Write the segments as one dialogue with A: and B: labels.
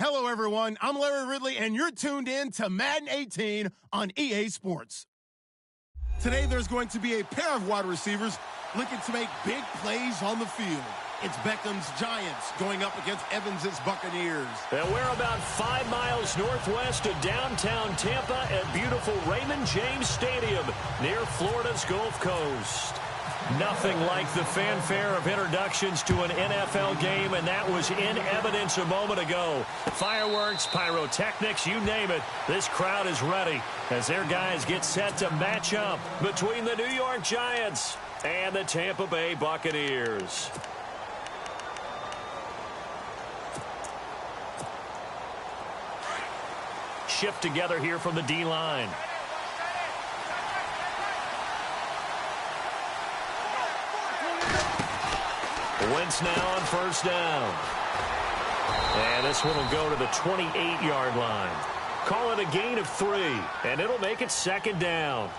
A: Hello, everyone. I'm Larry Ridley, and you're tuned in to Madden 18 on EA Sports. Today, there's going to be a pair of wide receivers looking to make big plays on the field. It's Beckham's Giants going up against Evans's Buccaneers.
B: And we're about 5 miles northwest of downtown Tampa at beautiful Raymond James Stadium near Florida's Gulf Coast. Nothing like the fanfare of introductions to an NFL game, and that was in evidence a moment ago. Fireworks, pyrotechnics, you name it. This crowd is ready as their guys get set to match up between the New York Giants and the Tampa Bay Buccaneers. Shift together here from the D-line. Wentz now on first down. And this one will go to the 28-yard line. Call it a gain of 3, and it'll make it second down.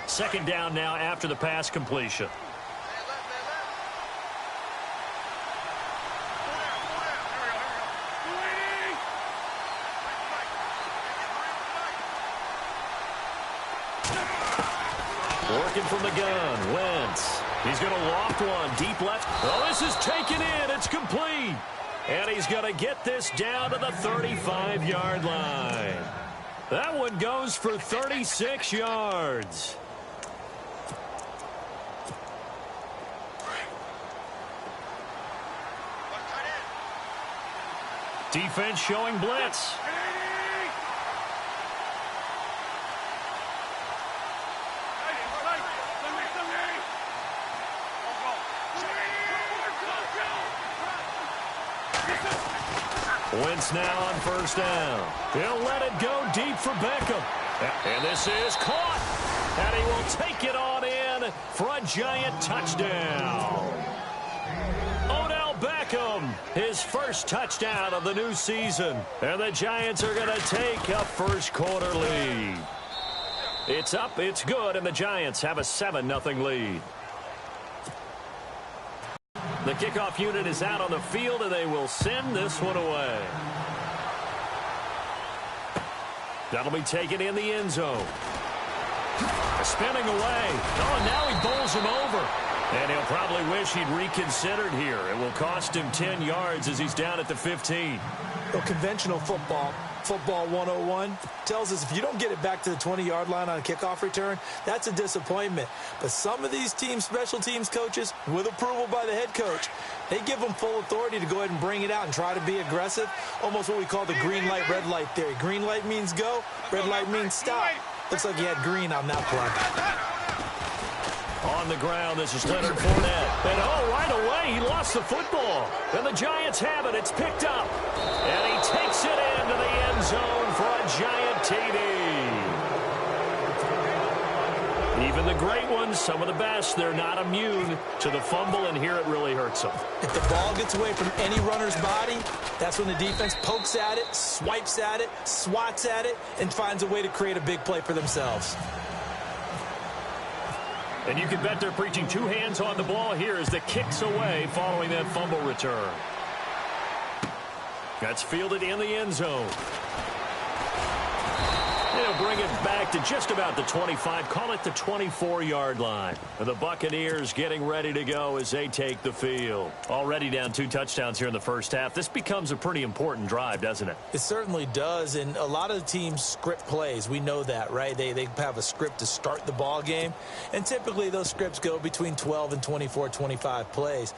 B: Second down now after the pass completion. Working from the gun, Wentz. He's going to loft one, deep left. Oh, this is taken in. It's complete. And he's going to get this down to the 35-yard line. That one goes for 36 yards. Defense showing blitz. Wentz now on first down. He'll let it go deep for Beckham. And this is caught. And he will take it on in for a giant touchdown. Odell Beckham, his first touchdown of the new season. And the Giants are going to take a first quarter lead. It's up, it's good, and the Giants have a 7-0 lead. The kickoff unit is out on the field, and they will send this one away. That'll be taken in the end zone. Spinning away. Oh, and now he bowls him over. And he'll probably wish he'd reconsidered here. It will cost him 10 yards as he's down at the 15.
C: Well, conventional football 101, tells us if you don't get it back to the 20-yard line on a kickoff return, that's a disappointment. But some of these teams, special teams coaches, with approval by the head coach, they give them full authority to go ahead and bring it out and try to be aggressive. Almost what we call the green light, red light theory. Green light means go, red light means stop. Looks like he had green on that play.
B: On the ground, this is Leonard Fournette. And oh, right away, he lost the football. And the Giants have it. It's picked up. And he takes it into the end zone for a giant TD. Even the great ones, some of the best, they're not immune to the fumble, and here it really hurts them.
C: If the ball gets away from any runner's body, that's when the defense pokes at it, swipes at it, swats at it, and finds a way to create a big play for themselves.
B: And you can bet they're preaching two hands on the ball here as the kick's away following that fumble return. That's fielded in the end zone. They'll bring it back to just about the 25, call it the 24-yard line. The Buccaneers getting ready to go as they take the field. Already down 2 touchdowns here in the first half. This becomes a pretty important drive, doesn't it?
C: It certainly does, and a lot of the teams script plays. We know that, right? They have a script to start the ball game, and typically those scripts go between 12 and 24, 25 plays.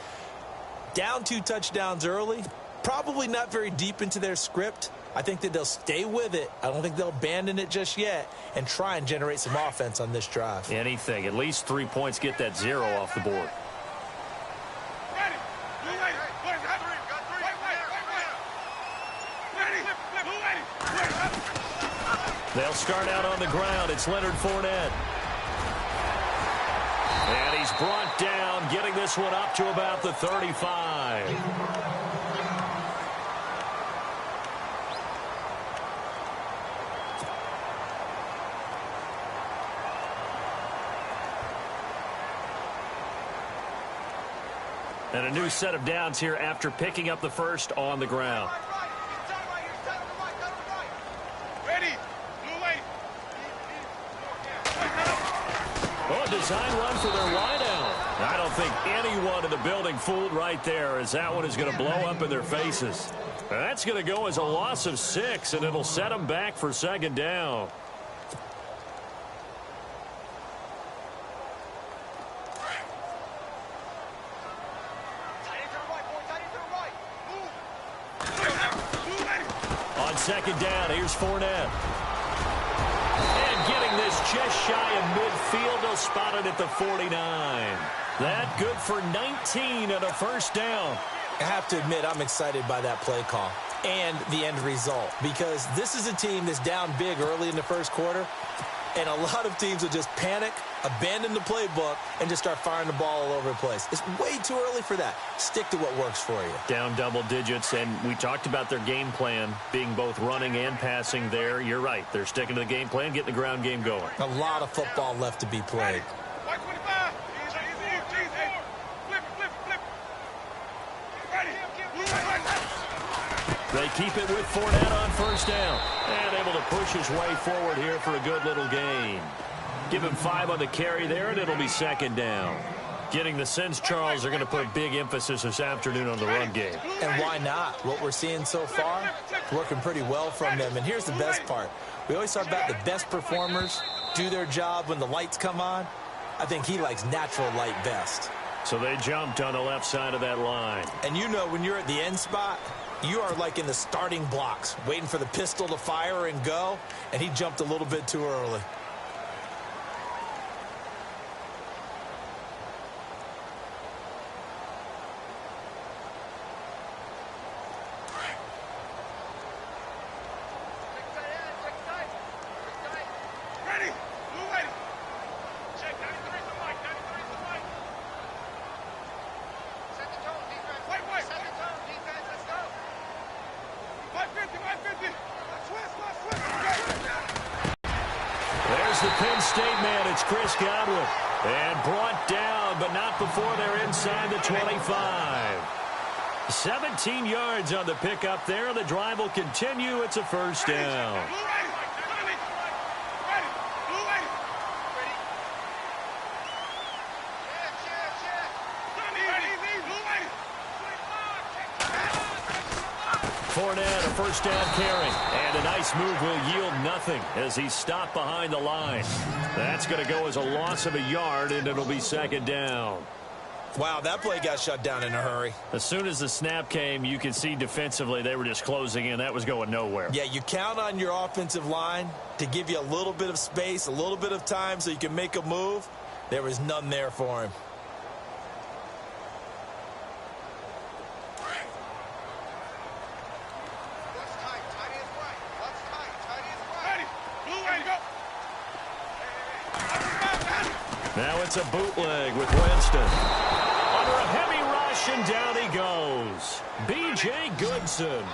C: Down 2 touchdowns early, probably not very deep into their script. I think that they'll stay with it. I don't think they'll abandon it just yet and try and generate some offense on this drive.
B: Anything. At least 3 points, get that 0 off the board. They'll start out on the ground. It's Leonard Fournette. And he's brought down, getting this one up to about the 35. And a new set of downs here after picking up the first on the ground. Oh, a design run for their wideout. I don't think anyone in the building fooled right there, as that one is going to blow up in their faces. That's going to go as a loss of 6, and it'll set them back for second down. On second down, here's Fournette. And getting this just shy of midfield, they'll spot it at the 49. That good for 19 and a first down.
C: I have to admit, I'm excited by that play call and the end result, because this is a team that's down big early in the first quarter, and a lot of teams will just panic, abandon the playbook, and just start firing the ball all over the place. It's way too early for that. Stick to what works for you.
B: Down double digits, and we talked about their game plan being both running and passing there. You're right. They're sticking to the game plan, getting the ground game going.
C: A lot of football left to be played.
B: They keep it with Fournette on first down. And able to push his way forward here for a good little gain. Give him 5 on the carry there, and it'll be second down. Getting the sense, Charles, are going to put a big emphasis this afternoon on the run game.
C: And why not? What we're seeing so far, working pretty well from them. And here's the best part. We always talk about the best performers do their job when the lights come on. I think he likes natural light best.
B: So they jumped on the left side of that line.
C: And you know, when you're at the end spot, you are like in the starting blocks, waiting for the pistol to fire and go, and he jumped a little bit too early.
B: There's the Penn State man. It's Chris Godwin. And brought down, but not before they're inside the 25. 17 yards on the pickup there. The drive will continue. It's a first down. Fournette, a first down carry, and a nice move will yield nothing as he's stopped behind the line. That's going to go as a loss of a yard, and it'll be second down.
C: Wow, that play got shut down in a hurry.
B: As soon as the snap came, you could see defensively they were just closing in. That was going nowhere.
C: Yeah, you count on your offensive line to give you a little bit of space, a little bit of time so you can make a move. There was none there for him.
B: Now it's a bootleg with Winston. Under a heavy rush, and down he goes. B.J. Goodson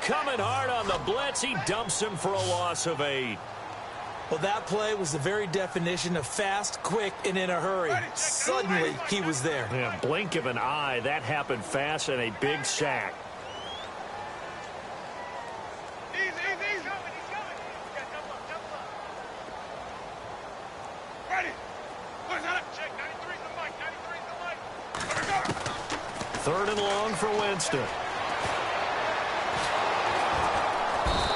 B: coming hard on the blitz. He dumps him for a loss of 8.
C: Well, that play was the very definition of fast, quick, and in a hurry. Suddenly, he was there.
B: Yeah, blink of an eye. That happened fast, and a big sack. Third and long for Winston.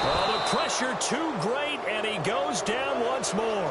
B: Oh, the pressure too great, and he goes down once more.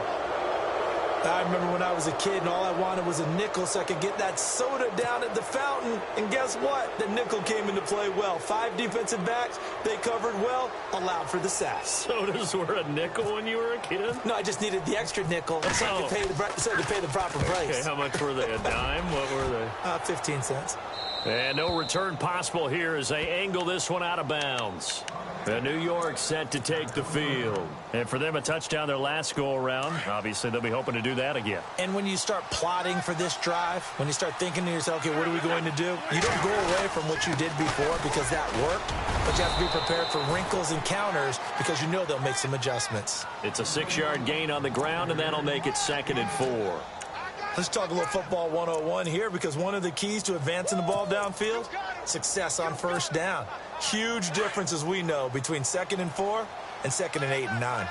C: I remember when I was a kid and all I wanted was a nickel so I could get that soda down at the fountain. And guess what? The nickel came into play well. 5 defensive backs, they covered well, allowed for the sack.
B: Sodas were a nickel when you were a kid?
C: No, I just needed the extra nickel so I could pay the proper price.
B: Okay, how much were they? A dime? What were they?
C: 15 cents.
B: And no return possible here as they angle this one out of bounds. The New York set to take the field. And for them, a touchdown their last go-around. Obviously, they'll be hoping to do that again.
C: And when you start plotting for this drive, when you start thinking to yourself, okay, what are we going to do? You don't go away from what you did before because that worked, but you have to be prepared for wrinkles and counters because you know they'll make some adjustments.
B: It's a 6-yard gain on the ground, and that'll make it 2nd and 4.
C: Let's talk a little football 101 here, because one of the keys to advancing the ball downfield, success on first down. Huge difference, as we know, between 2nd and 4 and 2nd and 8 and 9.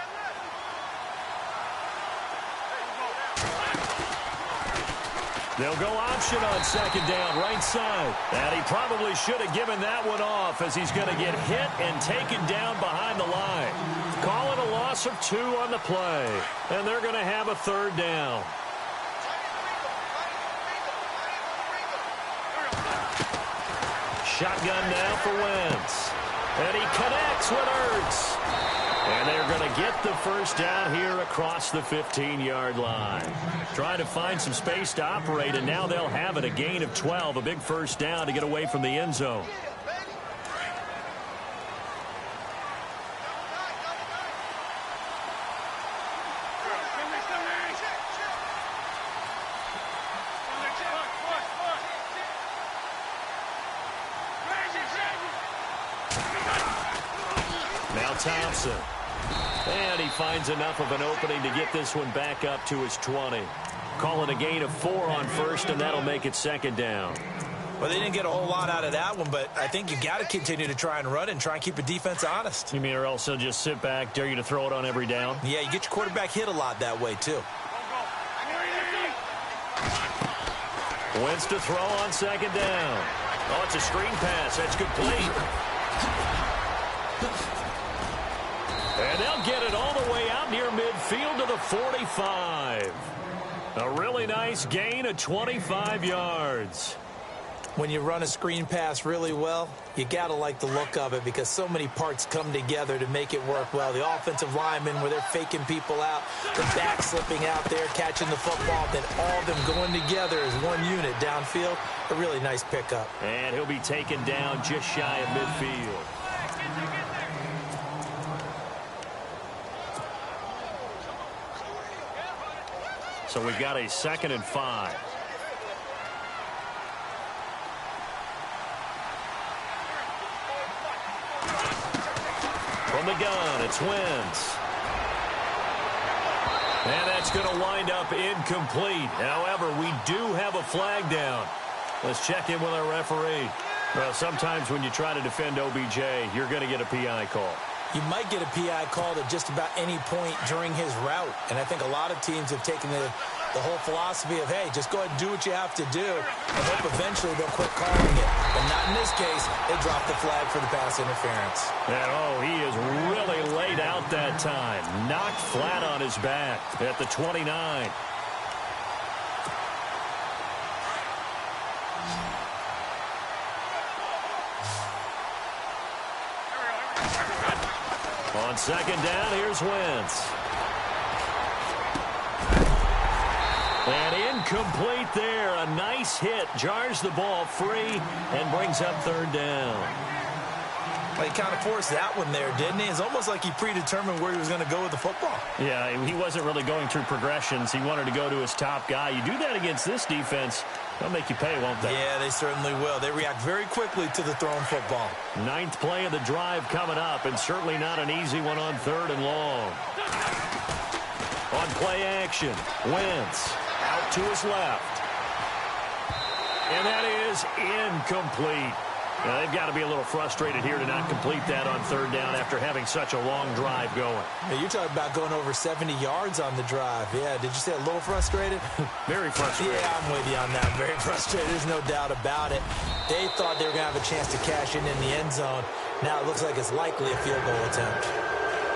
B: They'll go option on 2nd down, right side. And he probably should have given that one off, as he's going to get hit and taken down behind the line. Call it a loss of 2 on the play. And they're going to have a 3rd down. Shotgun now for Wentz. And he connects with Ertz. And they're going to get the 1st down here across the 15-yard line. Trying to find some space to operate, and now they'll have it. A gain of 12, a big 1st down to get away from the end zone. Thompson. And he finds enough of an opening to get this one back up to his 20. Call it a gain of 4 on 1st, and that'll make it 2nd down.
C: Well, they didn't get a whole lot out of that one, but I think you got to continue to try and run it and try and keep the defense honest.
B: You mean, or else they'll just sit back, dare you to throw it on every down?
C: Yeah, you get your quarterback hit a lot that way, too.
B: Wentz to throw on 2nd down. Oh, it's a screen pass. That's complete. And they'll get it all the way out near midfield to the 45. A really nice gain of 25 yards.
C: When you run a screen pass really well, you got to like the look of it, because so many parts come together to make it work well. The offensive linemen, where they're faking people out, the back slipping out there, catching the football, then all of them going together as one unit downfield. A really nice pickup.
B: And he'll be taken down just shy of midfield. So we've got a 2nd and 5. From the gun, it's Wentz. And that's going to wind up incomplete. However, we do have a flag down. Let's check in with our referee. Well, sometimes when you try to defend OBJ, you're going to get a PI call.
C: You might get a PI called at just about any point during his route. And I think a lot of teams have taken the whole philosophy of, hey, just go ahead and do what you have to do and hope eventually they'll quit calling it. But not in this case. They dropped the flag for the pass interference.
B: And, oh, he is really laid out that time. Knocked flat on his back at the 29. On 2nd down, here's Wentz. And incomplete there. A nice hit. Jars the ball free and brings up 3rd down.
C: Well, he kind of forced that one there, didn't he? It's almost like he predetermined where he was going to go with the football.
B: Yeah, he wasn't really going through progressions. He wanted to go to his top guy. You do that against this defense, they'll make you pay, won't they?
C: Yeah, they certainly will. They react very quickly to the thrown football.
B: 9th play of the drive coming up, and certainly not an easy one on 3rd and long. On play action, Wentz out to his left. And that is incomplete. Now, they've got to be a little frustrated here to not complete that on 3rd down after having such a long drive going.
C: Yeah, you're talking about going over 70 yards on the drive. Yeah, did you say a little frustrated?
B: Very frustrated.
C: Yeah, I'm with you on that. Very frustrated. There's no doubt about it. They thought they were going to have a chance to cash in the end zone. Now it looks like it's likely a field goal attempt.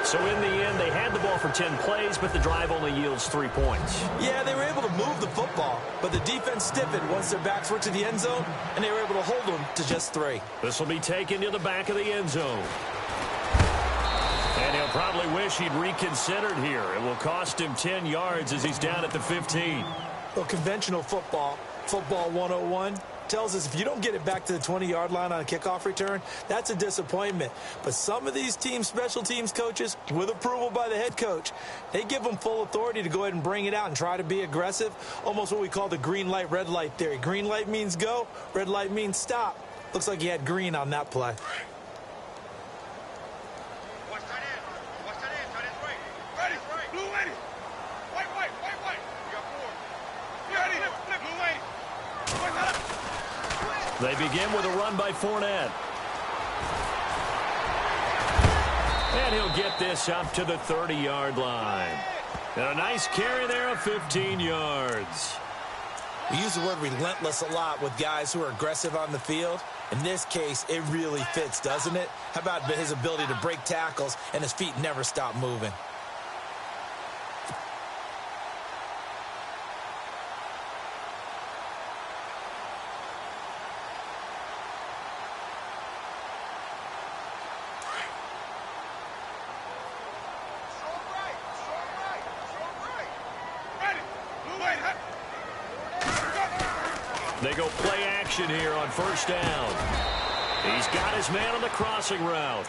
B: So in the end, they had the ball for 10 plays, but the drive only yields 3 points.
C: Yeah, they were able to move the football, but the defense stiffened once their backs were to the end zone, and they were able to hold them to just 3.
B: This will be taken to the back of the end zone. And he'll probably wish he'd reconsidered here. It will cost him 10 yards as he's down at the 15.
C: Well, conventional football 101, tells us if you don't get it back to the 20-yard line on a kickoff return, that's a disappointment. But some of these teams, special teams coaches, with approval by the head coach, they give them full authority to go ahead and bring it out and try to be aggressive, almost what we call the green light, red light theory. Green light means go, red light means stop. Looks like he had green on that play.
D: Ready, blue ready. White. You got 4. Ready.
B: They begin with a run by Fournette. And he'll get this up to the 30-yard line. And a nice carry there of 15 yards.
C: We use the word relentless a lot with guys who are aggressive on the field. In this case, it really fits, doesn't it? How about his ability to break tackles and his feet never stop moving?
B: They go play action here on first down. He's got his man on the crossing route.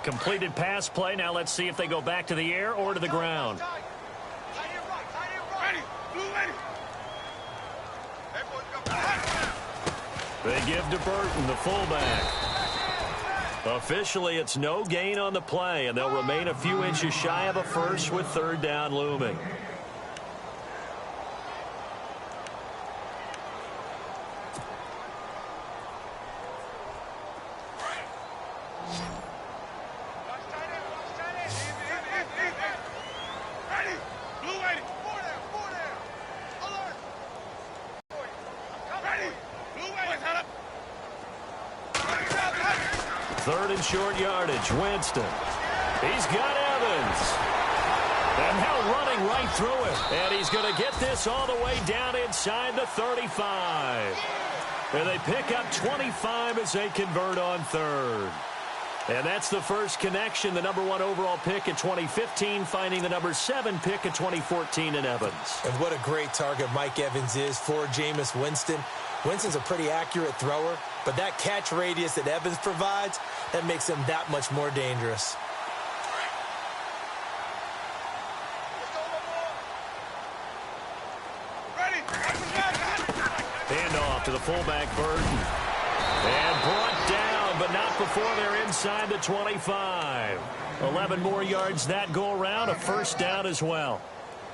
B: Completed pass play. Now let's see if they go back to the air or to the ground. They give to Burton, the fullback. Officially, it's no gain on the play, and they'll remain a few inches shy of a first with third down looming. Third and short yardage, Winston. He's got Evans. And now running right through it. And he's going to get this all the way down inside the 35. And they pick up 25 as they convert on third. And that's the first connection, the number 1 overall pick in 2015, finding the number 7 pick in 2014 in Evans. And what a great target Mike Evans is for Jameis Winston. Winston's a pretty accurate thrower, but that catch radius that Evans provides, that makes him that much more dangerous. Handoff to the fullback, Burton. And brought down, but not before they're inside the 25. 11 more yards that go around, a first down as well.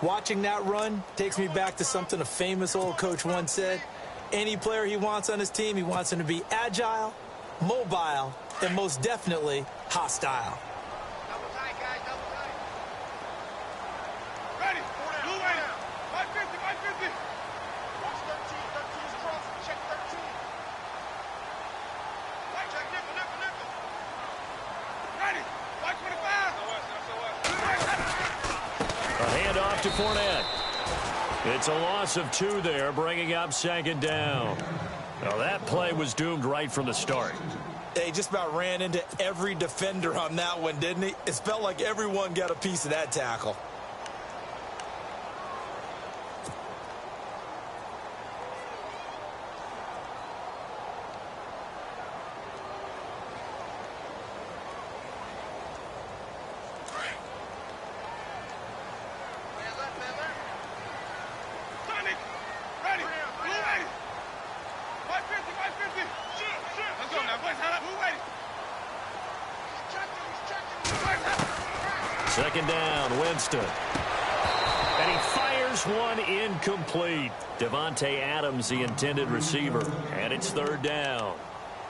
B: Watching that run takes me back to something a famous old coach once said. Any player he wants on his team, he wants him to be agile, mobile, and most definitely hostile.
D: Double tight, guys, double tight. Ready, blue way. 550, 550. Watch 13, 13 is cross, check 13. Right, check nickel, nickel, nickel. Ready, 525.
B: A handoff to Fournette. It's a loss of 2 there, bringing up second down. Now that play was doomed right from the start.
C: He just about ran into every defender on that one, didn't he? It felt like everyone got a piece of that tackle.
B: Second down, Winston. And he fires one incomplete. Devontae Adams, the intended receiver. And it's third down.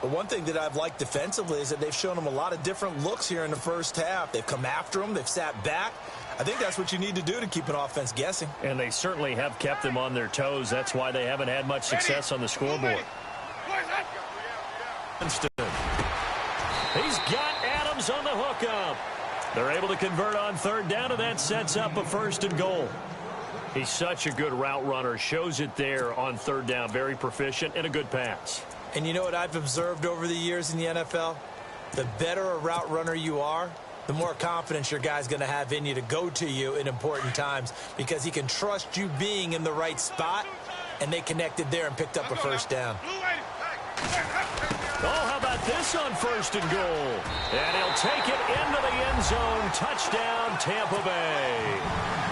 C: But one thing that I've liked defensively is that they've shown him a lot of different looks here in the first half. They've come after him. They've sat back. I think that's what you need to do to keep an offense guessing.
B: And they certainly have kept them on their toes. That's why they haven't had much success on the scoreboard. Winston. He's got Adams on the hookup. They're able to convert on third down, and that sets up a first and goal. He's such a good route runner. Shows it there on third down. Very proficient and a good pass.
C: And you know what I've observed over the years in the NFL? The better a route runner you are, the more confidence your guy's going to have in you to go to you in important times because he can trust you being in the right spot, and they connected there and picked up a first down.
B: Oh, how about this this on 1st and goal. And he'll take it into the end zone. Touchdown, Tampa Bay.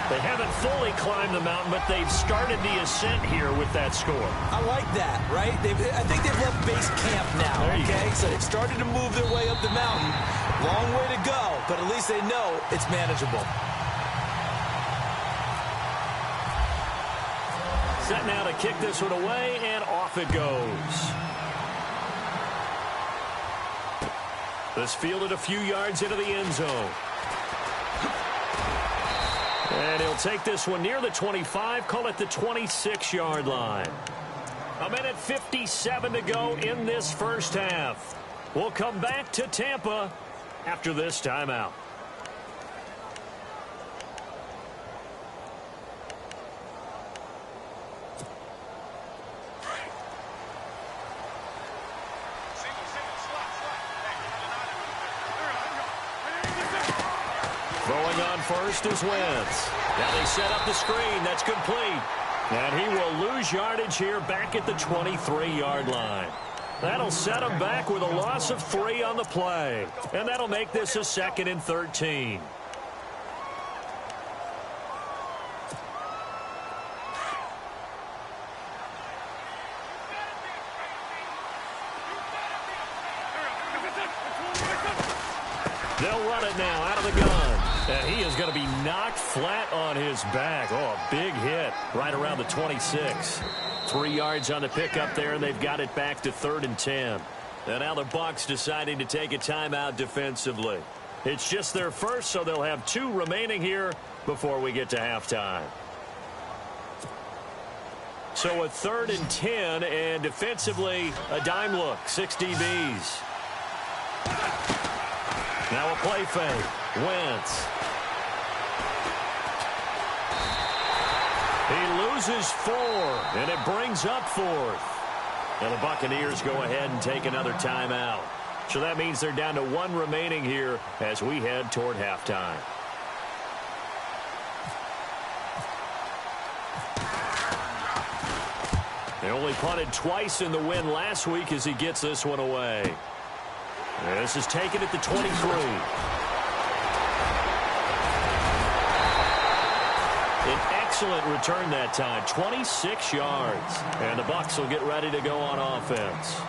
B: They haven't fully climbed the mountain, but they've started the ascent here with that score.
C: I like that, right? I think they've left base camp now, okay? So they've started to move their way up the mountain. Long way to go, but at least they know it's manageable.
B: Set now to kick this one away, and off it goes. This fielded a few yards into the end zone. And he'll take this one near the 25, call it the 26-yard line. 1:57 to go in this first half. We'll come back to Tampa after this timeout. Throwing on first is Wentz. Now they set up the screen. That's complete. And he will lose yardage here back at the 23-yard line. That'll set him back with a loss of 3 on the play. And that'll make this a 2nd and 13. They'll run it now out of the gun. And he is going to be knocked flat on his back. Oh, a big hit right around the 26. 3 yards on the pickup there, and they've got it back to 3rd and 10. And now the Bucs deciding to take a timeout defensively. It's just their first, so they'll have 2 remaining here before we get to halftime. So a 3rd and 10, and defensively, a dime look, 6 DBs. Now a play fake. Wentz. He loses 4, and it brings up 4th. And the Buccaneers go ahead and take another timeout. So that means they're down to 1 remaining here as we head toward halftime. They only punted twice in the win last week as he gets this one away. This is taken at the 23. An excellent return that time, 26 yards. And the Bucs will get ready to go on offense.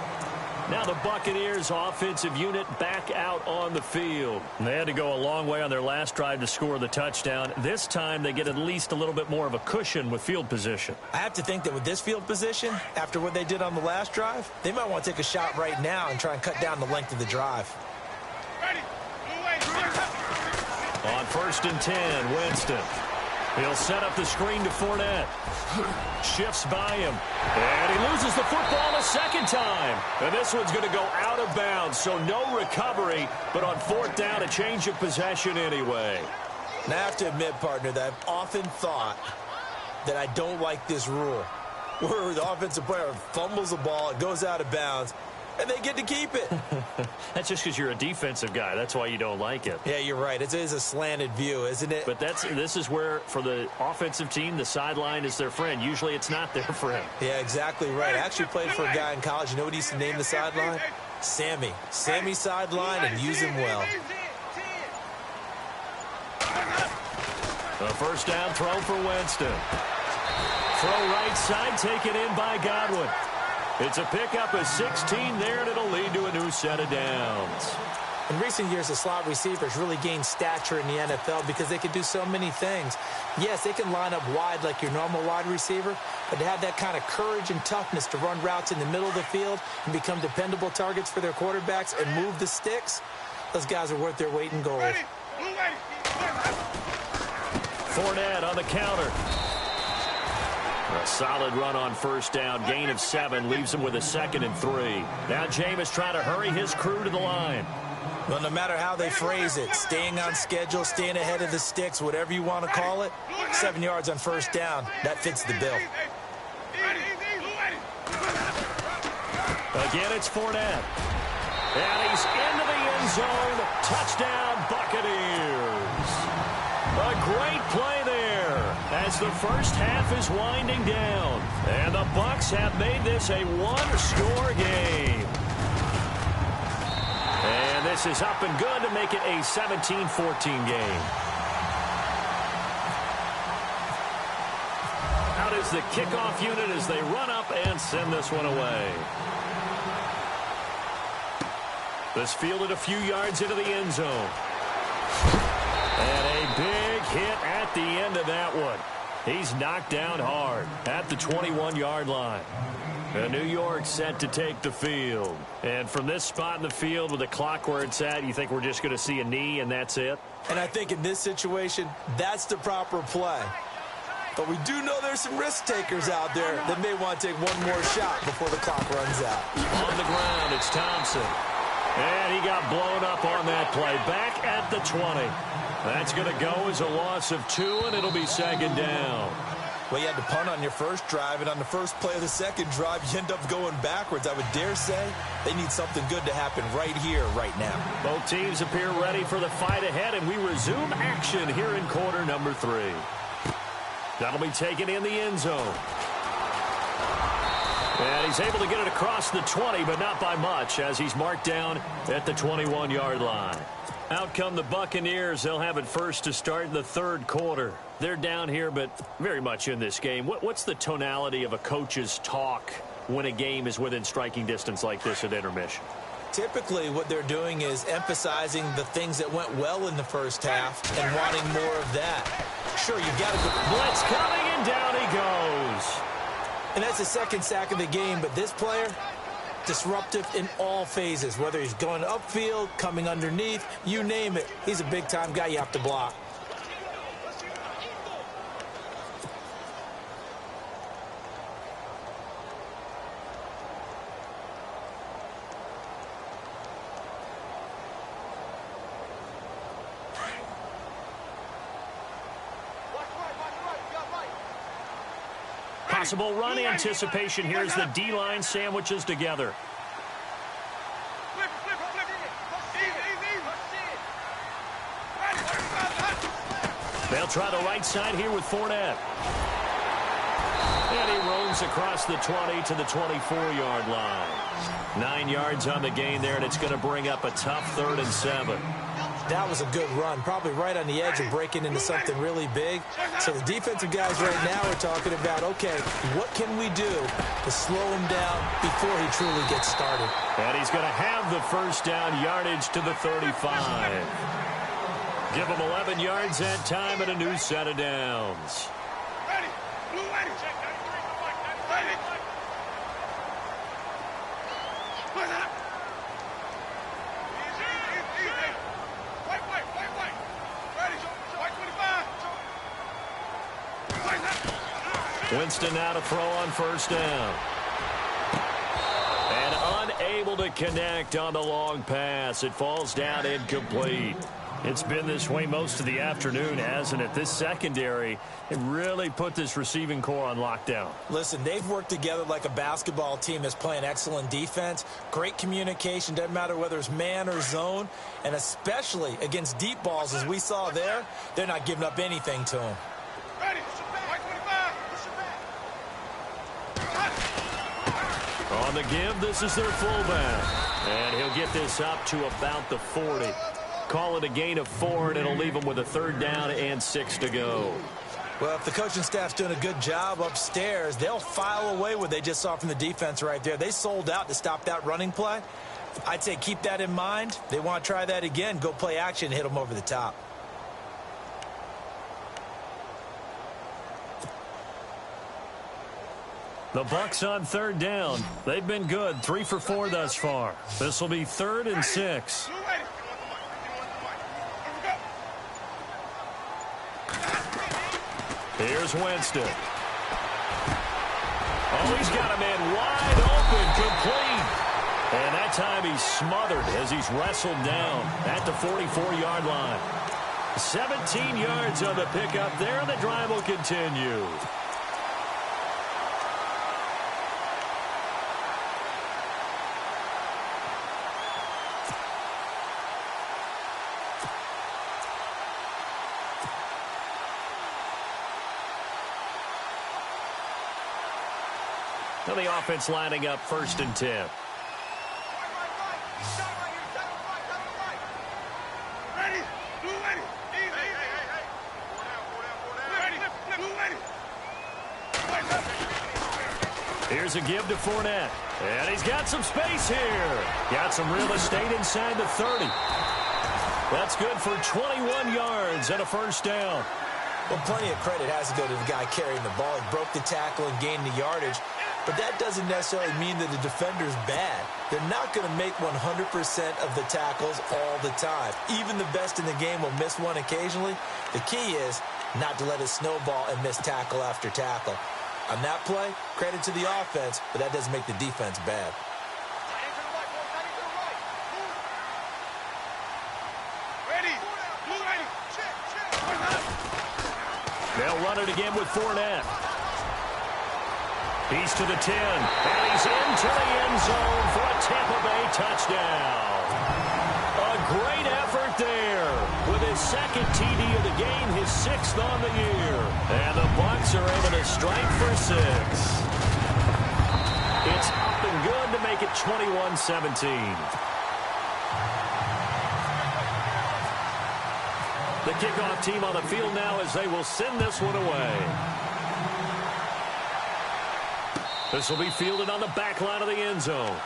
B: Now the Buccaneers offensive unit back out on the field. They had to go a long way on their last drive to score the touchdown. This time they get at least a little bit more of a cushion with field position.
C: I have to think that with this field position, after what they did on the last drive, they might want to take a shot right now and try and cut down the length of the drive.
B: On 1st and 10, Winston. He'll set up the screen to Fournette. Shifts by him. And he loses the football a second time. And this one's going to go out of bounds, so no recovery. But on 4th down, a change of possession anyway.
C: And I have to admit, partner, that I've often thought that I don't like this rule, where the offensive player fumbles the ball, it goes out of bounds, and they get to keep it.
B: That's just because you're a defensive guy. That's why you don't like it.
C: Yeah, you're right. It is a slanted view, isn't it?
B: But this is where, for the offensive team, the sideline is their friend. Usually it's not their friend.
C: Yeah, exactly right. I actually played for a guy in college. You know what he used to name the sideline? Sammy. Sammy sideline, and use him well.
B: A 1st down throw for Winston. Throw right side, taken in by Godwin. It's a pickup of 16 there, and it'll lead to a new set of downs.
C: In recent years, the slot receivers really gained stature in the NFL because they can do so many things. Yes, they can line up wide like your normal wide receiver, but to have that kind of courage and toughness to run routes in the middle of the field and become dependable targets for their quarterbacks and move the sticks, those guys are worth their weight in gold.
B: Fournette on the counter. A solid run on 1st down. Gain of 7 leaves him with a 2nd and 3. Now Jameis trying to hurry his crew to the line.
C: Well, no matter how they phrase it, staying on schedule, staying ahead of the sticks, whatever you want to call it, 7 yards on 1st down, that fits the bill.
B: Again, it's Fournette. And he's into the end zone. Touchdown, Buccaneers. A great play there as the first half is winding down. And the Bucs have made this a 1-score game. this is up and good to make it a 17-14 game. Out is the kickoff unit as they run up and send this one away. This fielded a few yards into the end zone. And a big hit at the end of that one. He's knocked down hard at the 21-yard line. And New York set to take the field. And from this spot in the field with the clock where it's at, you think we're just going to see a knee and that's it?
C: And I think in this situation, that's the proper play. But we do know there's some risk takers out there that may want to take one more shot before the clock runs out.
B: On the ground, it's Thompson. And he got blown up on that play. Back at the 20. That's going to go as a loss of 2, and it'll be second down.
C: Well, you had to punt on your first drive, and on the first play of the second drive, you end up going backwards. I would dare say they need something good to happen right here, right now.
B: Both teams appear ready for the fight ahead, and we resume action here in quarter number 3. That'll be taken in the end zone. And he's able to get it across the 20, but not by much, as he's marked down at the 21-yard line. Out come the Buccaneers. They'll have it first to start in the third quarter. They're down here, but very much in this game. What's the tonality of a coach's talk when a game is within striking distance like this at intermission?
C: Typically, what they're doing is emphasizing the things that went well in the first half and wanting more of that. Sure, you've got to go.
B: Blitz coming, and down he goes.
C: And that's the second sack of the game, but this player, disruptive in all phases, whether he's going upfield, coming underneath, you name it. He's a big-time guy you have to block.
B: Possible run anticipation here as the D-line sandwiches together. They'll try the right side here with Fournette. And he roams across the 20 to the 24-yard line. 9 yards on the gain there, and it's going to bring up a tough 3rd and 7.
C: That was a good run, probably right on the edge of breaking into something really big. So the defensive guys right now are talking about, okay, what can we do to slow him down before he truly gets started?
B: And he's going to have the first down yardage to the 35. Give him 11 yards that time and a new set of downs. Winston now to throw on first down. And unable to connect on the long pass. It falls down incomplete. It's been this way most of the afternoon, hasn't it? This secondary, it really put this receiving core on lockdown.
C: Listen, they've worked together like a basketball team that's playing excellent defense. Great communication, doesn't matter whether it's man or zone. And especially against deep balls, as we saw there, they're not giving up anything to them.
B: On the give, this is their fullback. And he'll get this up to about the 40. Call it a gain of 4, and it'll leave them with a 3rd down and 6 to go.
C: Well, if the coaching staff's doing a good job upstairs, they'll file away what they just saw from the defense right there. They sold out to stop that running play. I'd say keep that in mind. They want to try that again. Go play action and hit them over the top.
B: The Bucs on 3rd down. They've been good, 3 for 4 thus far. This will be 3rd and 6. Here's Winston. Oh, he's got a man wide open, complete. And that time he's smothered as he's wrestled down at the 44-yard line. 17 yards on the pickup there, and the drive will continue. So the offense lining up 1st and 10. Here's a give to Fournette. And he's got some space here. Got some real estate inside the 30. That's good for 21 yards and a first down.
C: Well, plenty of credit has to go to the guy carrying the ball. He broke the tackle and gained the yardage. But that doesn't necessarily mean that the defender's bad. They're not going to make 100% of the tackles all the time. Even the best in the game will miss one occasionally. The key is not to let it snowball and miss tackle after tackle. On that play, credit to the offense, but that doesn't make the defense bad.
B: They'll run it again with Fournette. He's to the 10, and he's into the end zone for a Tampa Bay touchdown. A great effort there with his second TD of the game, his 6th on the year. And the Bucs are able to strike for 6. It's up and good to make it 21-17. The kickoff team on the field now as they will send this one away. This will be fielded on the back line of the end zone.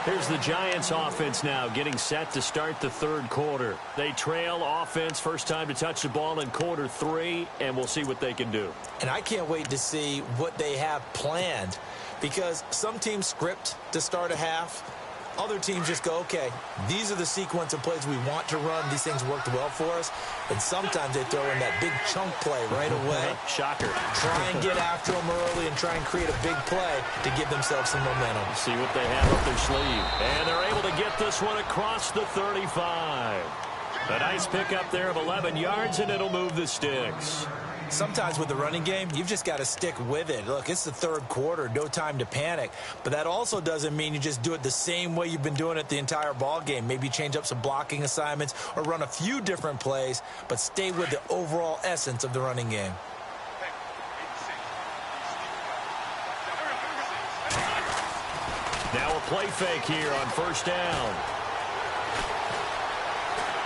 B: Here's the Giants offense now getting set to start the third quarter. They trail offense, first time to touch the ball in quarter 3, and we'll see what they can do.
C: And I can't wait to see what they have planned, because some teams script to start a half. Other teams just go, okay, these are the sequence of plays we want to run. These things worked well for us. And sometimes they throw in that big chunk play right away.
B: Shocker.
C: Try and get after them early and try and create a big play to give themselves some momentum.
B: See what they have up their sleeve. And they're able to get this one across the 35. A nice pickup there of 11 yards, and it'll move the sticks.
C: Sometimes with the running game, you've just got to stick with it. Look, it's the third quarter, no time to panic. But that also doesn't mean you just do it the same way you've been doing it the entire ball game. Maybe change up some blocking assignments or run a few different plays, but stay with the overall essence of the running game.
B: Now a play fake here on first down.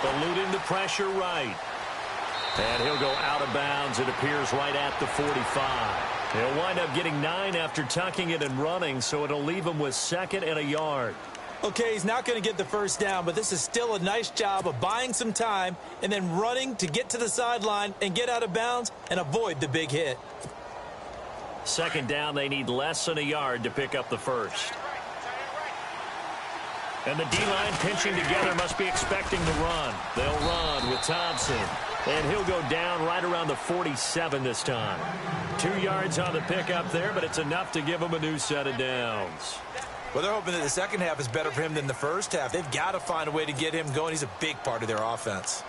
B: Eluding the pressure right. And he'll go out of bounds, it appears, right at the 45. He'll wind up getting 9 after tucking it and running, so it'll leave him with 2nd and a yard.
C: Okay, he's not going to get the first down, but this is still a nice job of buying some time and then running to get to the sideline and get out of bounds and avoid the big hit.
B: 2nd down, they need less than a yard to pick up the first. And the D-line pinching together must be expecting the run. They'll run with Thompson. And he'll go down right around the 47 this time. 2 yards on the pickup there, but it's enough to give him a new set of downs.
C: Well, they're hoping that the second half is better for him than the first half. They've got to find a way to get him going. He's a big part of their offense.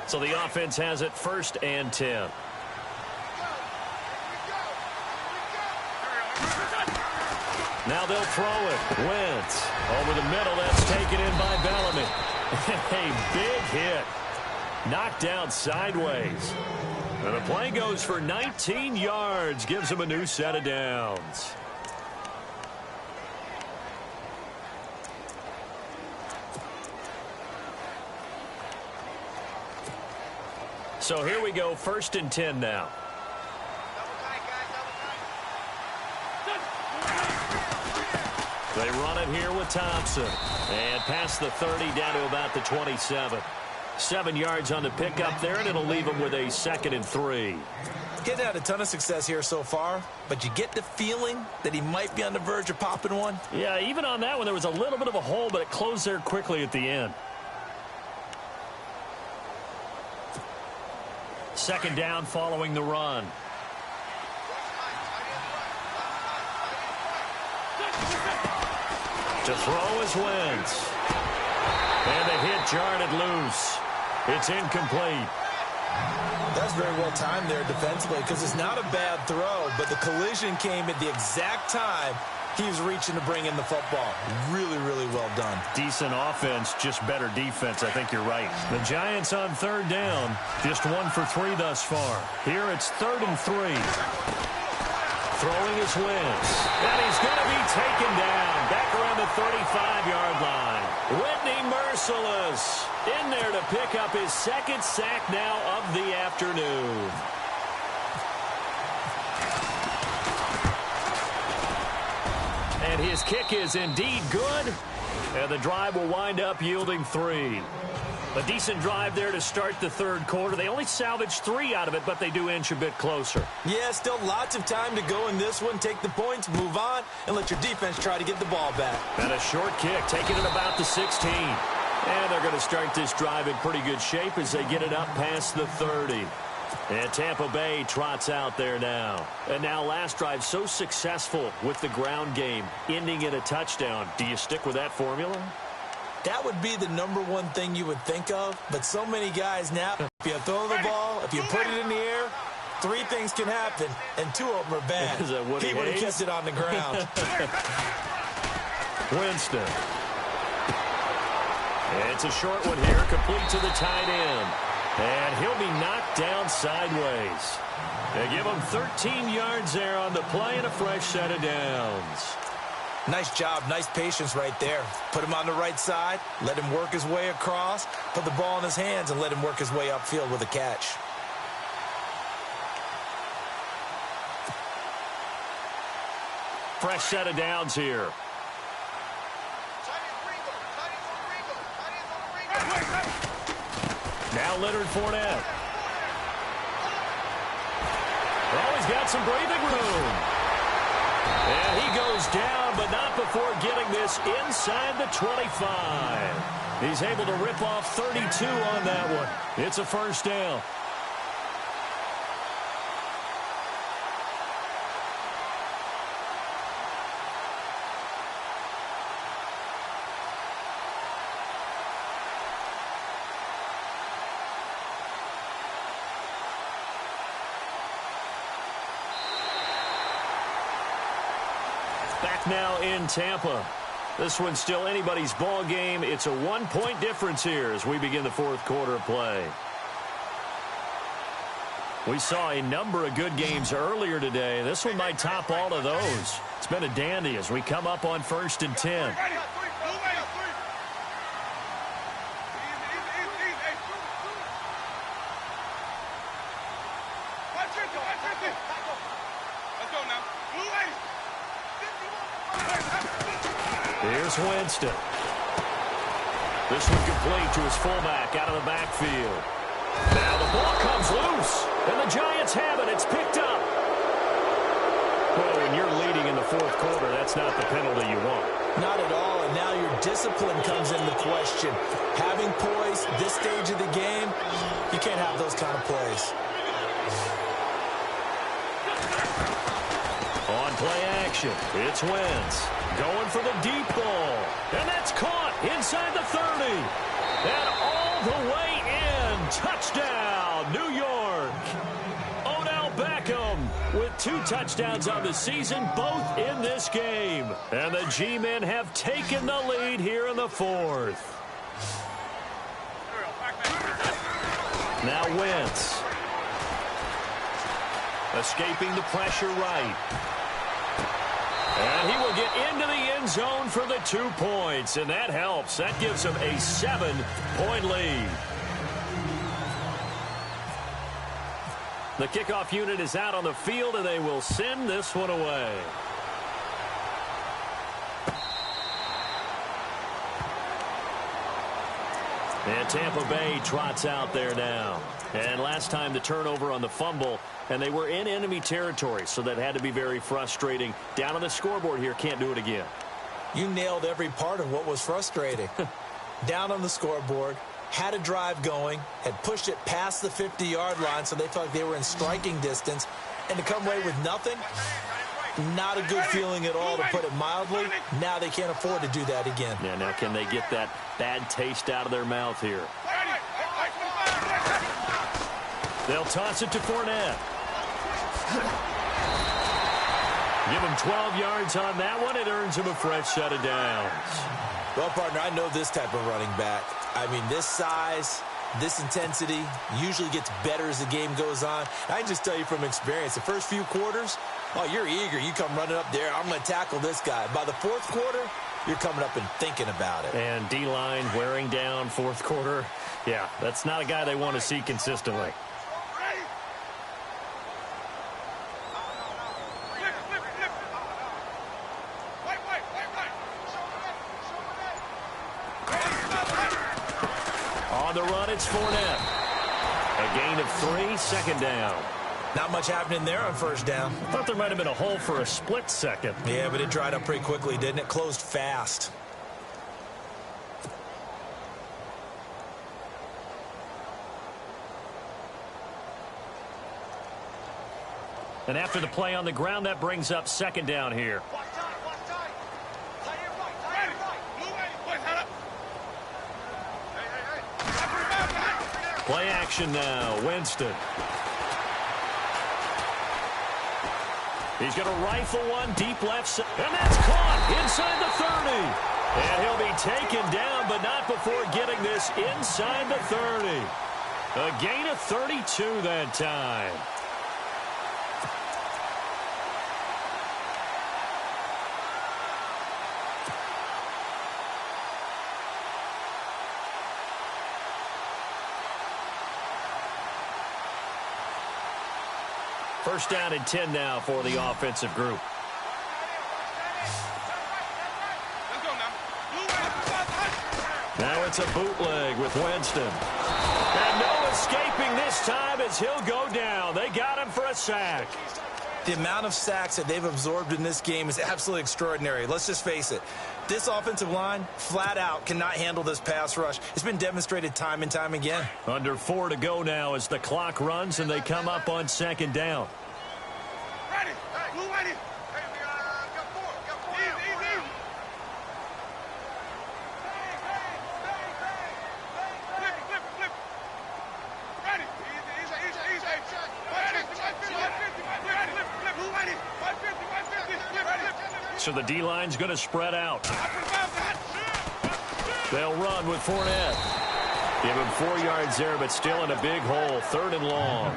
B: So the offense has it 1st and 10. Now they'll throw it. Wentz over the middle. That's taken in by Bellamy. A big hit. Knocked down sideways. And the play goes for 19 yards. Gives him a new set of downs. So here we go. 1st and 10 now. They run it here with Thompson. And past the 30 down to about the 27. 7 yards on the pickup there, and it'll leave him with a 2nd and 3.
C: Getting had a ton of success here so far, but you get the feeling that he might be on the verge of popping one.
B: Yeah, even on that one, there was a little bit of a hole, but it closed there quickly at the end. 2nd down following the run. To throw is Wentz. And the hit jarred it loose. It's incomplete.
C: That's very well timed there defensively, because it's not a bad throw, but the collision came at the exact time he was reaching to bring in the football. Really, really well done.
B: Decent offense, just better defense. I think you're right. The Giants on 3rd down. Just 1 for 3 thus far. Here it's 3rd and 3. Throwing is Wentz. And he's going to be taken down. Back around the 35-yard line. Whitney merciless. In there to pick up his 2nd sack now of the afternoon. And his kick is indeed good. And the drive will wind up yielding 3. A decent drive there to start the third quarter. They only salvaged 3 out of it, but they do inch a bit closer.
C: Yeah, still lots of time to go in this one. Take the points, move on, and let your defense try to get the ball back.
B: And a short kick, taking it about the 16. And they're going to start this drive in pretty good shape as they get it up past the 30. And Tampa Bay trots out there now. And now last drive so successful with the ground game, ending in a touchdown. Do you stick with that formula?
C: That would be the number one thing you would think of, but so many guys now, if you throw the ball, if you put it in the air, 3 things can happen, and 2 of them are bad. He would have kept it on the ground.
B: Winston. It's a short one here, complete to the tight end. And he'll be knocked down sideways. They give him 13 yards there on the play and a fresh set of downs.
C: Nice job, nice patience right there. Put him on the right side, let him work his way across, put the ball in his hands, and let him work his way upfield with a catch.
B: Fresh set of downs here. Now Leonard Fournette. Oh, he's got some breathing room. And he goes down, but not before getting this inside the 25. He's able to rip off 32 on that one. It's a first down. Back now in Tampa. This one's still anybody's ball game. It's a 1-point difference here as we begin the fourth quarter of play. We saw a number of good games earlier today. This one might top all of those. It's been a dandy as we come up on 1st and 10. Here's Winston. This one complete to his fullback out of the backfield. Now the ball comes loose, and the Giants have it. It's picked up. Well, when you're leading in the fourth quarter, that's not the penalty you want.
C: Not at all, and now your discipline comes into question. Having poise this stage of the game, you can't have those kind of plays.
B: On play action, it's Wentz. Going for the deep ball. And that's caught inside the 30. And all the way in. Touchdown, New York. Odell Beckham with 2 touchdowns on the season, both in this game. And the G-men have taken the lead here in the fourth. Now Wentz. Escaping the pressure right. And he will get into the end zone for the 2 points, and that helps. That gives him a 7-point lead. The kickoff unit is out on the field, and they will send this one away. And Tampa Bay trots out there now. And last time the turnover on the fumble, and they were in enemy territory, so that had to be very frustrating. Down on the scoreboard here, can't do it again.
C: You nailed every part of what was frustrating. Down on the scoreboard, had a drive going, had pushed it past the 50-yard line, so they felt like they were in striking distance, and to come away with nothing, not a good feeling at all, to put it mildly. Now they can't afford to do that again.
B: Yeah, now can they get that bad taste out of their mouth here? They'll toss it to Fournette. Give him 12 yards on that one. It earns him a fresh set of downs.
C: Well, partner, I know this type of running back. I mean, this size, this intensity usually gets better as the game goes on. I can just tell you from experience, the first few quarters, oh, you're eager. You come running up there. I'm going to tackle this guy. By the fourth quarter, you're coming up and thinking about it.
B: And D-line wearing down fourth quarter. Yeah, that's not a guy they want to see consistently. On the run, it's Fournette. A gain of 3, second down.
C: Not much happening there on first down.
B: Thought there might have been a hole for a split second.
C: Yeah, but it dried up pretty quickly, didn't it? Closed fast.
B: And after the play on the ground, that brings up second down here. Play action now. Winston. He's going to rifle one deep left side. And that's caught inside the 30. And he'll be taken down, but not before getting this inside the 30. A gain of 32 that time. First down and 10 now for the offensive group. Now it's a bootleg with Winston. And no escaping this time as he'll go down. They got him for a sack.
C: The amount of sacks that they've absorbed in this game is absolutely extraordinary. Let's just face it. This offensive line, flat out, cannot handle this pass rush. It's been demonstrated time and time again.
B: Under 4 to go now as the clock runs and they come up on second down.
D: Ready. Hey, blue ready. Hey, we got 4. Easy. Flip. Ready. Easy.
B: So the D-line's going to spread out. They'll run with Fournette. Give him 4 yards there, but still in a big hole. 3rd and long.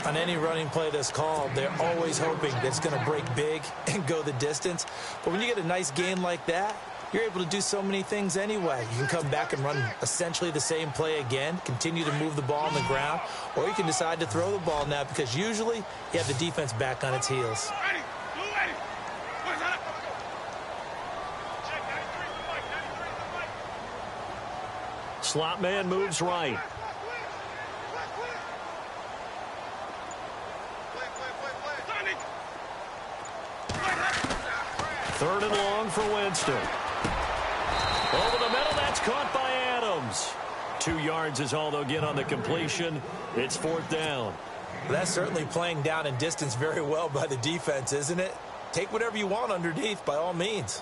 C: On any running play that's called, they're always hoping that it's going to break big and go the distance. But when you get a nice gain like that, you're able to do so many things anyway. You can come back and run essentially the same play again, continue to move the ball on the ground, or you can decide to throw the ball now because usually you have the defense back on its heels.
B: Slot man moves right. Third and long for Winston. Over the middle, that's caught by Adams. 2 yards is all they'll get on the completion. It's 4th down.
C: That's certainly playing down in distance very well by the defense, isn't it? Take whatever you want underneath, by all means.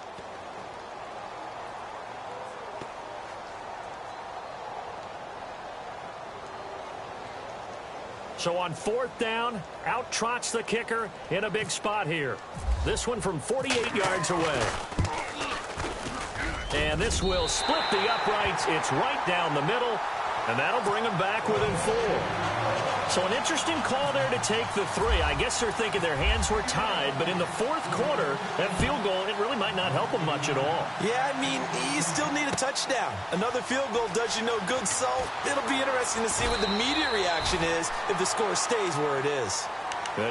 B: So on 4th down, out trots the kicker in a big spot here. This one from 48 yards away. And this will split the uprights. It's right down the middle, and that'll bring them back within 4. So an interesting call there to take the 3. I guess they're thinking their hands were tied, but in the 4th quarter, that field goal, it really might not help them much at all.
C: Yeah, I mean, you still need a touchdown. Another field goal does you no good, so it'll be interesting to see what the media reaction is if the score stays where it is.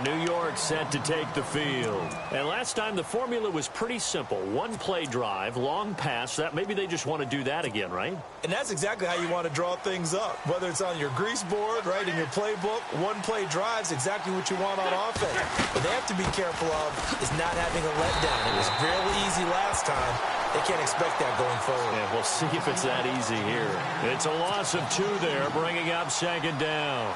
B: New York set to take the field. And last time the formula was pretty simple. 1 play drive, long pass. That maybe they just want to do that again, right?
C: And that's exactly how you want to draw things up. Whether it's on your grease board, right, in your playbook, 1 play drive's exactly what you want on offense. What they have to be careful of is not having a letdown. It was really easy last time. They can't expect that going forward.
B: Yeah, we'll see if it's that easy here. It's a loss of 2 there, bringing up second down.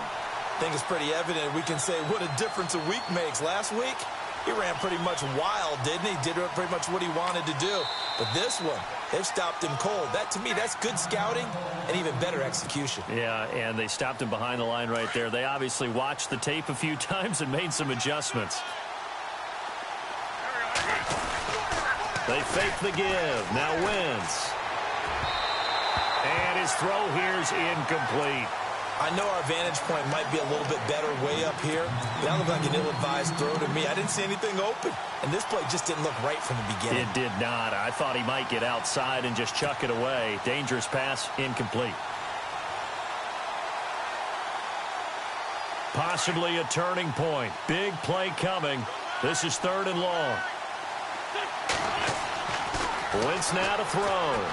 C: I think it's pretty evident we can say what a difference a week makes. Last week, he ran pretty much wild, didn't he? Did pretty much what he wanted to do. But this one, they've stopped him cold. That, to me, that's good scouting and even better execution.
B: Yeah, and they stopped him behind the line right there. They obviously watched the tape a few times and made some adjustments. They fake the give. Now Wentz. And his throw here's incomplete.
C: I know our vantage point might be a little bit better way up here. That looked like an ill-advised throw to me. I didn't see anything open. And this play just didn't look right from the beginning.
B: It did not. I thought he might get outside and just chuck it away. Dangerous pass, incomplete. Possibly a turning point. Big play coming. This is 3rd and long. Wentz now to throw.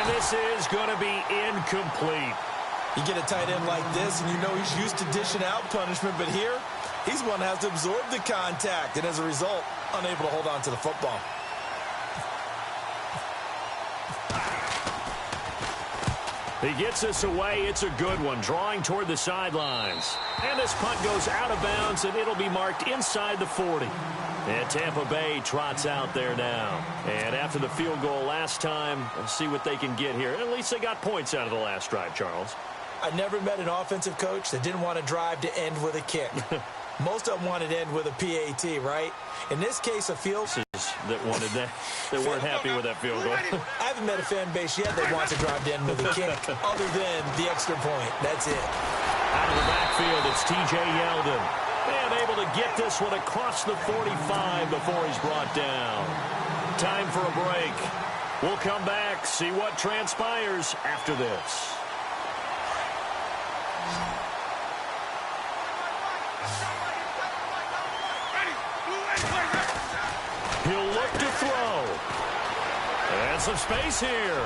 B: And this is going to be incomplete.
C: You get a tight end like this, and you know he's used to dishing out punishment, but here, he's one that has to absorb the contact, and as a result, unable to hold on to the football.
B: He gets us away. It's a good one, drawing toward the sidelines. And this punt goes out of bounds, and it'll be marked inside the 40. And Tampa Bay trots out there now. And after the field goal last time, let's see what they can get here. At least they got points out of the last drive, Charles.
C: I never met an offensive coach that didn't want to drive to end with a kick. Most of them wanted to end with a PAT, right? In this case, a field
B: that wanted that, that weren't happy with that field goal.
C: I haven't met a fan base yet that wants to drive to end with a kick, other than the extra point. That's it.
B: Out of the backfield, it's T.J. Yeldon. And able to get this one across the 45 before he's brought down. Time for a break. We'll come back, see what transpires after this. He'll look to throw. And some space here.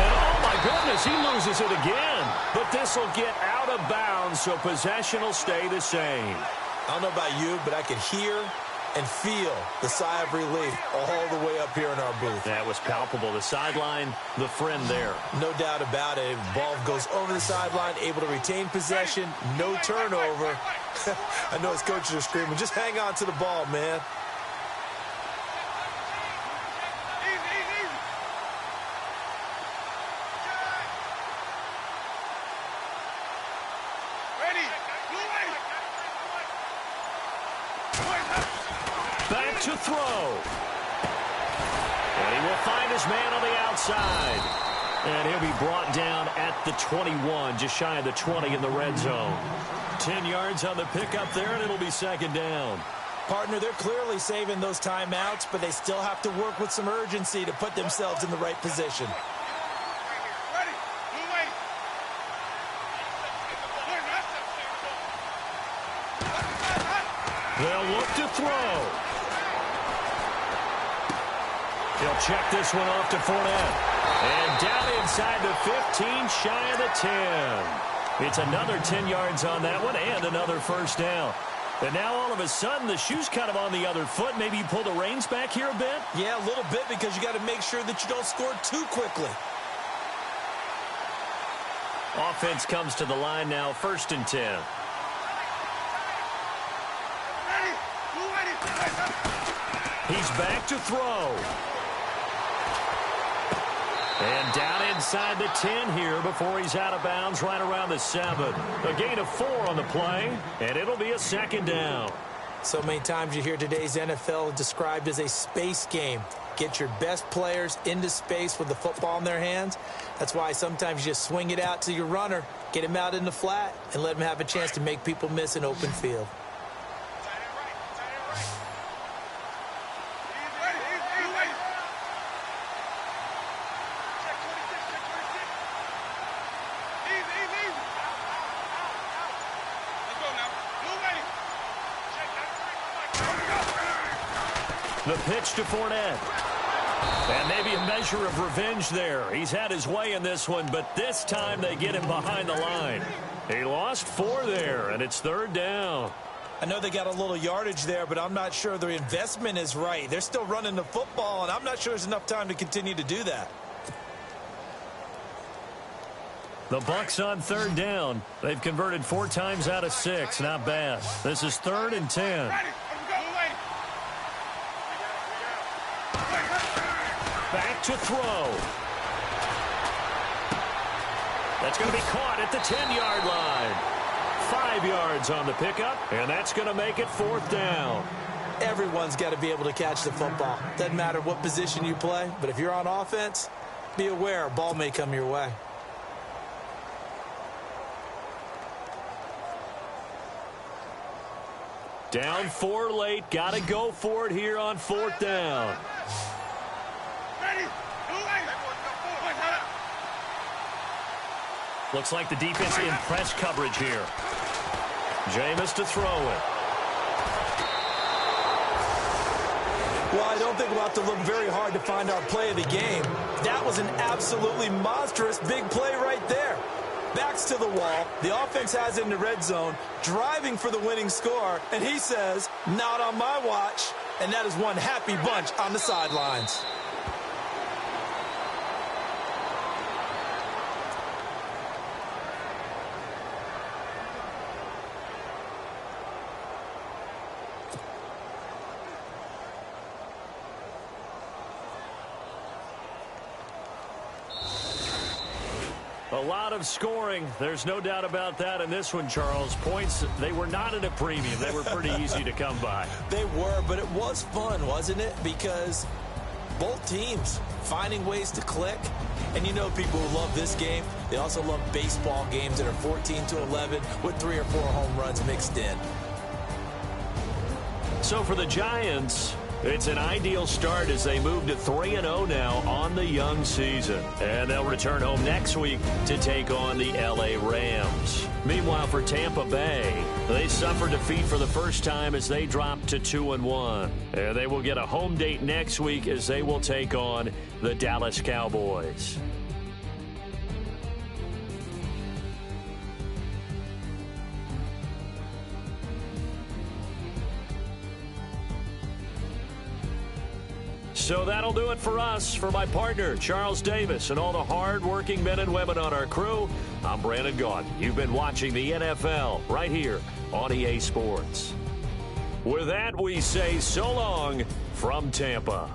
B: And oh my goodness, he loses it again. But this will get out of bounds, so possession will stay the same.
C: I don't know about you, but I could hear and feel the sigh of relief all the way up here in our booth.
B: That was palpable. The sideline, the friend there.
C: No doubt about it. Ball goes over the sideline, able to retain possession, no turnover. I know his coaches are screaming, just hang on to the ball, man.
B: Back to throw. And he will find his man on the outside. And he'll be brought down at the 21, just shy of the 20 in the red zone. 10 yards on the pickup there, and it'll be second down.
C: Partner, they're clearly saving those timeouts, but they still have to work with some urgency to put themselves in the right position.
B: They'll look to throw. He'll check this one off to Fournette. And down inside the 15, shy of the 10. It's another 10 yards on that one and another first down. And now all of a sudden the shoe's kind of on the other foot. Maybe you pull the reins back here a bit?
C: Yeah, a little bit, because you got to make sure that you don't score too quickly.
B: Offense comes to the line now, 1st and 10. He's back to throw. And down inside the 10 here before he's out of bounds right around the 7. A gain of 4 on the play, and it'll be a second down.
C: So many times you hear today's NFL described as a space game. Get your best players into space with the football in their hands. That's why sometimes you just swing it out to your runner, get him out in the flat, and let him have a chance to make people miss an open field.
B: The pitch to Fournette. And maybe a measure of revenge there. He's had his way in this one, but this time they get him behind the line. He lost 4 there, and it's 3rd down.
C: I know they got a little yardage there, but I'm not sure their investment is right. They're still running the football, and I'm not sure there's enough time to continue to do that.
B: The Bucs on 3rd down. They've converted 4 times out of 6. Not bad. This is 3rd and 10. Back to throw. That's going to be caught at the 10-yard line. 5 yards on the pickup, and that's going to make it 4th down.
C: Everyone's got to be able to catch the football. Doesn't matter what position you play, but if you're on offense, be aware a ball may come your way.
B: Down 4 late. Got to go for it here on 4th down. Looks like the defense in press coverage here. Jameis to throw it.
C: Well, I don't think we'll have to look very hard to find our play of the game. That was an absolutely monstrous big play right there. Backs to the wall. The offense has it in the red zone, driving for the winning score, and he says, not on my watch. And that is one happy bunch on the sidelines.
B: A lot of scoring. There's no doubt about that in this one, Charles. Points, they were not at a premium. They were pretty easy to come by.
C: They were, but it was fun, wasn't it? Because both teams finding ways to click. And you know people who love this game, they also love baseball games that are 14-11 with 3 or 4 home runs mixed in.
B: So for the Giants, it's an ideal start as they move to 3-0 now on the young season. And they'll return home next week to take on the L.A. Rams. Meanwhile, for Tampa Bay, they suffered defeat for the first time as they dropped to 2-1. And they will get a home date next week as they will take on the Dallas Cowboys. So that'll do it for us. For my partner, Charles Davis, and all the hard-working men and women on our crew, I'm Brandon Gaudin. You've been watching the NFL right here on EA Sports. With that, we say so long from Tampa.